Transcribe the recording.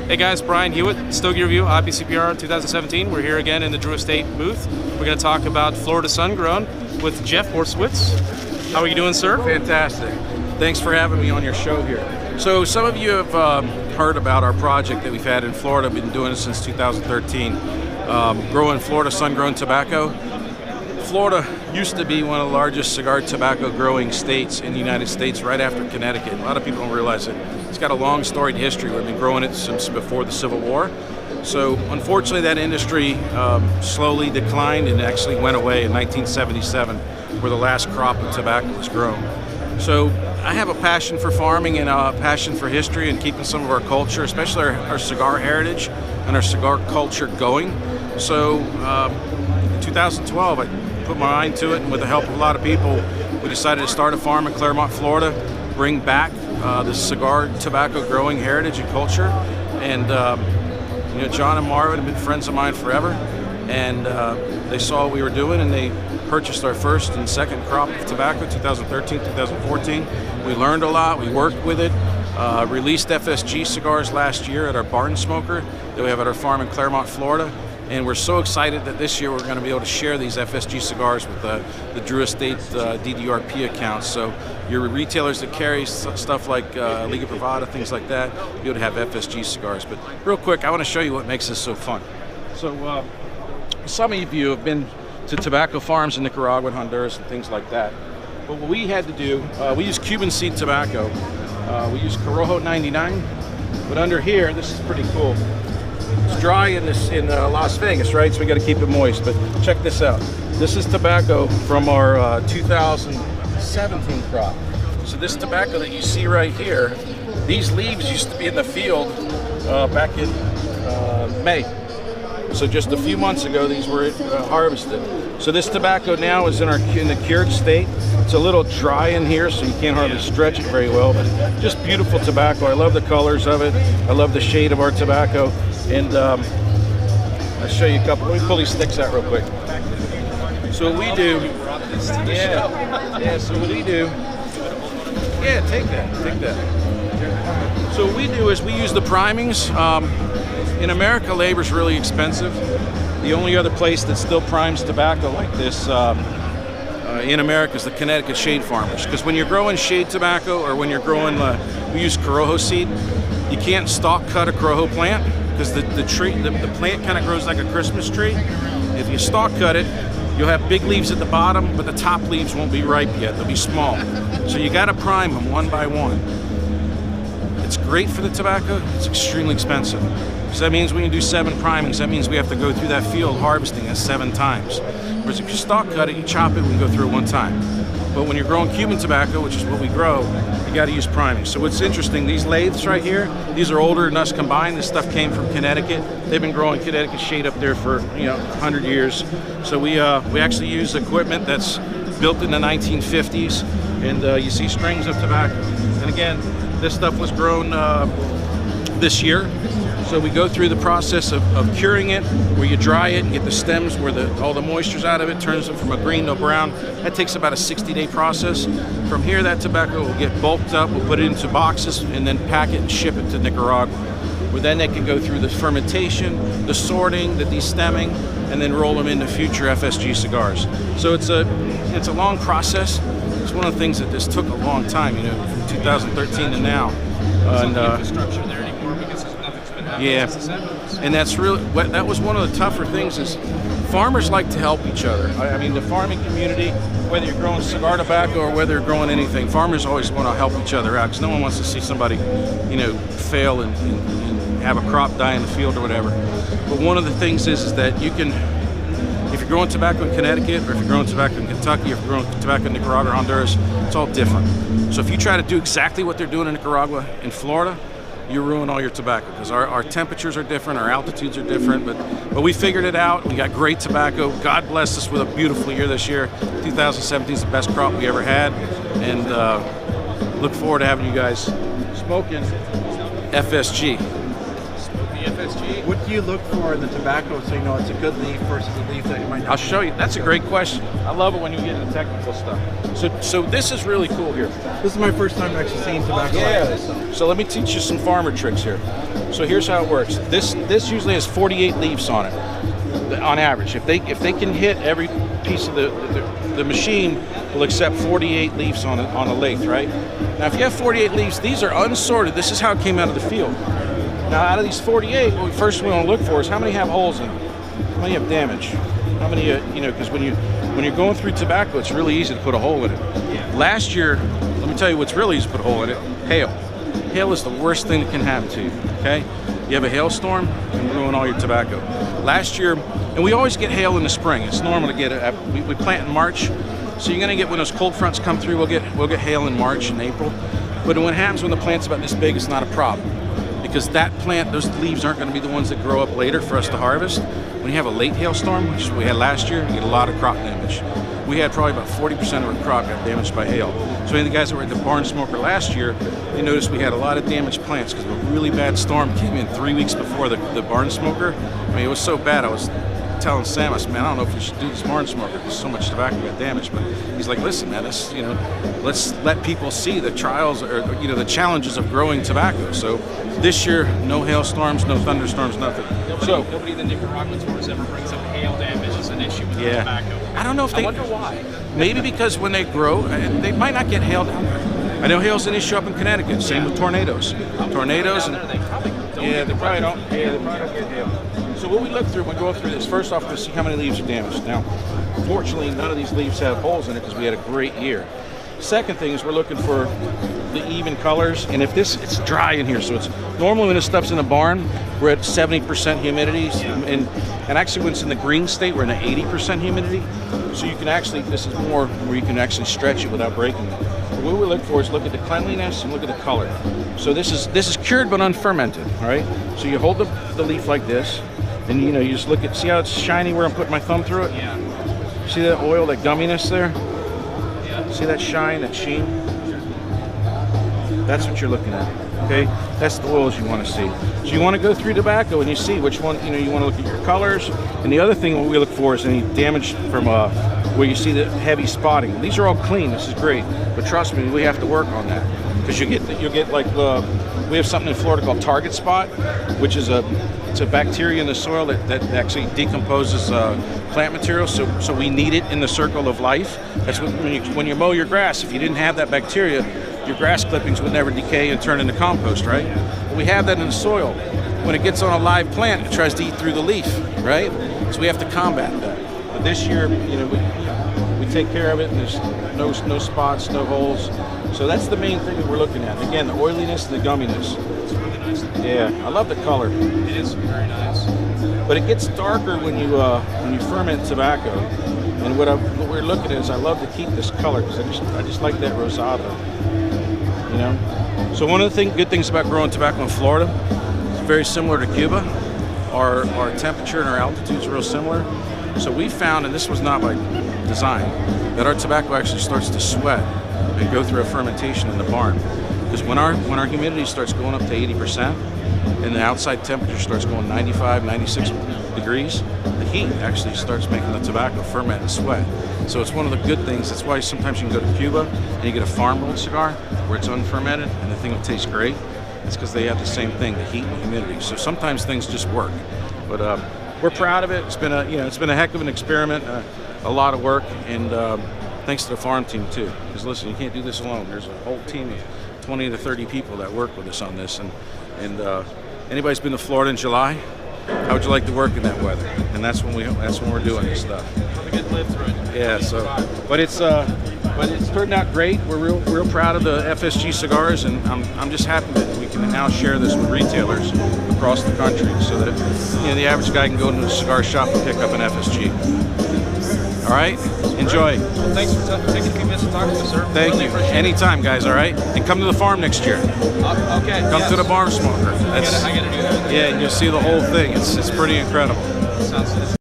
Hey guys, Brian Hewitt, Stogie Review, IPCPR 2017. We're here again in the Drew Estate booth. We're going to talk about Florida Sun-Grown with Jeff Borysiewicz. How are you doing, sir? Fantastic. Thanks for having me on your show here. So some of you have heard about our project that we've had in Florida. We've been doing it since 2013, growing Florida Sun-Grown tobacco. Florida used to be one of the largest cigar tobacco growing states in the United States, right after Connecticut. A lot of people don't realize it. It's got a long storied history. We've been growing it since before the Civil War. So unfortunately that industry slowly declined and actually went away in 1977, where the last crop of tobacco was grown. So I have a passion for farming and a passion for history and keeping some of our culture, especially our cigar heritage and our cigar culture going. So in 2012 I put my mind to it, and with the help of a lot of people, we decided to start a farm in Claremont, Florida, bring back the cigar tobacco growing heritage and culture. And John and Marvin have been friends of mine forever, and they saw what we were doing, and they purchased our first and second crop of tobacco, 2013, 2014. We learned a lot, we worked with it, released FSG cigars last year at our barn smoker that we have at our farm in Claremont, Florida. And we're so excited that this year we're going to be able to share these FSG cigars with the Drew Estate DDRP accounts. So your retailers that carry stuff like Liga Privada, things like that, you'll be able to have FSG cigars. But real quick, I want to show you what makes this so fun. So some of you have been to tobacco farms in Nicaragua and Honduras and things like that. But what we had to do, we use Cuban seed tobacco. We use Corojo 99. But under here, this is pretty cool. It's dry in Las Vegas, right? So we got to keep it moist. But check this out. This is tobacco from our 2017 crop. So this tobacco that you see right here, these leaves used to be in the field back in May. So just a few months ago, these were harvested. So this tobacco now is in the cured state. It's a little dry in here, so you can't hardly stretch it very well, but just beautiful tobacco. I love the colors of it. I love the shade of our tobacco. And I'll show you a couple. Let me pull these sticks out real quick. So what we do, so what we do, take that. So what we do is we use the primings. In America, labor's really expensive. The only other place that still primes tobacco like this in America is the Connecticut shade farmers. Because when you're growing shade tobacco, or when you're growing, we use Corojo seed, you can't stalk cut a Corojo plant, because the plant kind of grows like a Christmas tree. If you stalk cut it, you'll have big leaves at the bottom, but the top leaves won't be ripe yet. They'll be small. So you got to prime them one by one. It's great for the tobacco. It's extremely expensive. So that means when you do 7 primings, that means we have to go through that field harvesting it 7 times. Whereas if you stalk cut it, you chop it, we can go through it 1 time. But when you're growing Cuban tobacco, which is what we grow, you got to use priming. So what's interesting, these lathes right here, these are older than us combined. This stuff came from Connecticut. They've been growing Connecticut shade up there for 100 years. So we actually use equipment that's built in the 1950s, and you see strings of tobacco. And again, this stuff was grown this year. So we go through the process of curing it, where you dry it and get the stems where all the moisture's out of it, turns it from a green to a brown. That takes about a 60-day process. From here, that tobacco will get bulked up, we'll put it into boxes, and then pack it and ship it to Nicaragua, where then they can go through the fermentation, the sorting, the destemming, and then roll them into future FSG cigars. So it's a long process. It's one of the things that this took a long time, from 2013 to now. Infrastructure there anymore because nothing's been happening since the 70s. And that was one of the tougher things, is farmers like to help each other. I mean, the farming community, whether you're growing cigar tobacco or whether you're growing anything, farmers always want to help each other out, because no one wants to see somebody, fail and have a crop die in the field or whatever. But one of the things is that you can, if you're growing tobacco in Connecticut, or if you're growing tobacco in Kentucky, or if you're growing tobacco in Nicaragua or Honduras, it's all different. So if you try to do exactly what they're doing in Nicaragua, in Florida, you ruin all your tobacco, because our temperatures are different, our altitudes are different, but we figured it out. We got great tobacco. God blessed us with a beautiful year this year. 2017 is the best crop we ever had, and look forward to having you guys smoking FSG. FSG. What do you look for in the tobacco so you know it's a good leaf versus a leaf that you might not? I'll show you. That's a great question. I love it when you get into technical stuff. So this is really cool here. This is my first time actually seeing tobacco like this. So let me teach you some farmer tricks here. So here's how it works. This usually has 48 leaves on it, on average. If they can hit every piece of the machine will accept 48 leaves on a lathe, right? Now if you have 48 leaves, these are unsorted. This is how it came out of the field. Now out of these 48, what first we want to look for is how many have holes in them, how many have damage, how many because when you're going through tobacco, it's really easy to put a hole in it. Yeah. Last year, let me tell you what's really easy to put a hole in it: hail. Hail is the worst thing that can happen to you. Okay, you have a hailstorm and ruin all your tobacco. Last year, and we always get hail in the spring. It's normal to get it. We plant in March, so you're going to get, when those cold fronts come through, we'll get hail in March and April. But what happens when the plant's about this big, it's not a problem, because that plant, those leaves aren't going to be the ones that grow up later for us to harvest. When you have a late hailstorm, which we had last year, you get a lot of crop damage. We had probably about 40% of our crop got damaged by hail. So any of the guys that were at the barn smoker last year, they noticed we had a lot of damaged plants because a really bad storm came in 3 weeks before the barn smoker. I mean, it was so bad. I was telling Sam, I said, man, I don't know if we should do this barn smoker because so much tobacco got damaged. But he's like, listen, man, this, let's let people see the trials or the challenges of growing tobacco. So this year, no hailstorms, no thunderstorms, nothing. Nobody in the Nicaraguan tours ever brings up hail damage as an issue with tobacco. I don't know if I wonder why. Maybe because when they grow, they might not get hail down there. I know hail's an issue up in Connecticut. Same with tornadoes. Tornadoes, and they probably don't. Yeah, they probably don't. Yeah, they probably don't get hail. So what we look through when we go through this, first off, to see how many leaves are damaged. Now, fortunately, none of these leaves have holes in it because we had a great year. Second thing is we're looking for the even colors, and if it's dry in here, so it's normally when this stuff's in the barn, we're at 70% humidity, and actually when it's in the green state, we're in at 80% humidity. So you can actually, this is more where you can actually stretch it without breaking it. What we look for is look at the cleanliness and look at the color. So this is cured but unfermented, all right? So you hold the leaf like this, and you just look at, see how it's shiny where I'm putting my thumb through it? Yeah. See that oil, that gumminess there? See that shine, that sheen? That's what you're looking at, okay? That's the oils you want to see. So you want to go through tobacco and you see which one, you want to look at your colors. And the other thing what we look for is any damage from where you see the heavy spotting. These are all clean, this is great. But trust me, we have to work on that. Because you'll get like, we have something in Florida called target spot, which is it's a bacteria in the soil that actually decomposes plant material. So we need it in the circle of life. That's when you mow your grass. If you didn't have that bacteria, your grass clippings would never decay and turn into compost, right? But we have that in the soil. When it gets on a live plant, it tries to eat through the leaf, right? So we have to combat that. But this year, we take care of it, and there's no spots, no holes. So that's the main thing that we're looking at. Again, the oiliness and the gumminess. It's really nice. Yeah, I love the color. It is very nice. But it gets darker when you ferment tobacco. And what we're looking at is I love to keep this color because I just like that rosado. So one of the good things about growing tobacco in Florida, it's very similar to Cuba. Our temperature and our altitude is real similar. So we found, and this was not by design, that our tobacco actually starts to sweat and go through a fermentation in the barn. Because when our humidity starts going up to 80% and the outside temperature starts going 95, 96 degrees, the heat actually starts making the tobacco ferment and sweat. So it's one of the good things. That's why sometimes you can go to Cuba and you get a farm rolled cigar where it's unfermented and the thing will taste great. It's because they have the same thing, the heat and humidity. So sometimes things just work. But we're proud of it. It's been a heck of an experiment, a lot of work, and thanks to the farm team too. Because listen, you can't do this alone. There's a whole team of 20 to 30 people that work with us on this. And anybody's been to Florida in July? How would you like to work in that weather? And that's when we're doing this stuff. Have a good live through it. Yeah. So, but it's turned out great. We're real proud of the FSG cigars, and I'm just happy that we can now share this with retailers across the country, so that the average guy can go into a cigar shop and pick up an FSG. All right. Enjoy. Well, thanks for taking a few minutes to talk to us, sir. Thank you. Anytime, guys. All right. And come to the farm next year. Okay. Come to the barn smoker. I gotta do that. Yeah, and you'll see the whole thing. It's pretty incredible. Sounds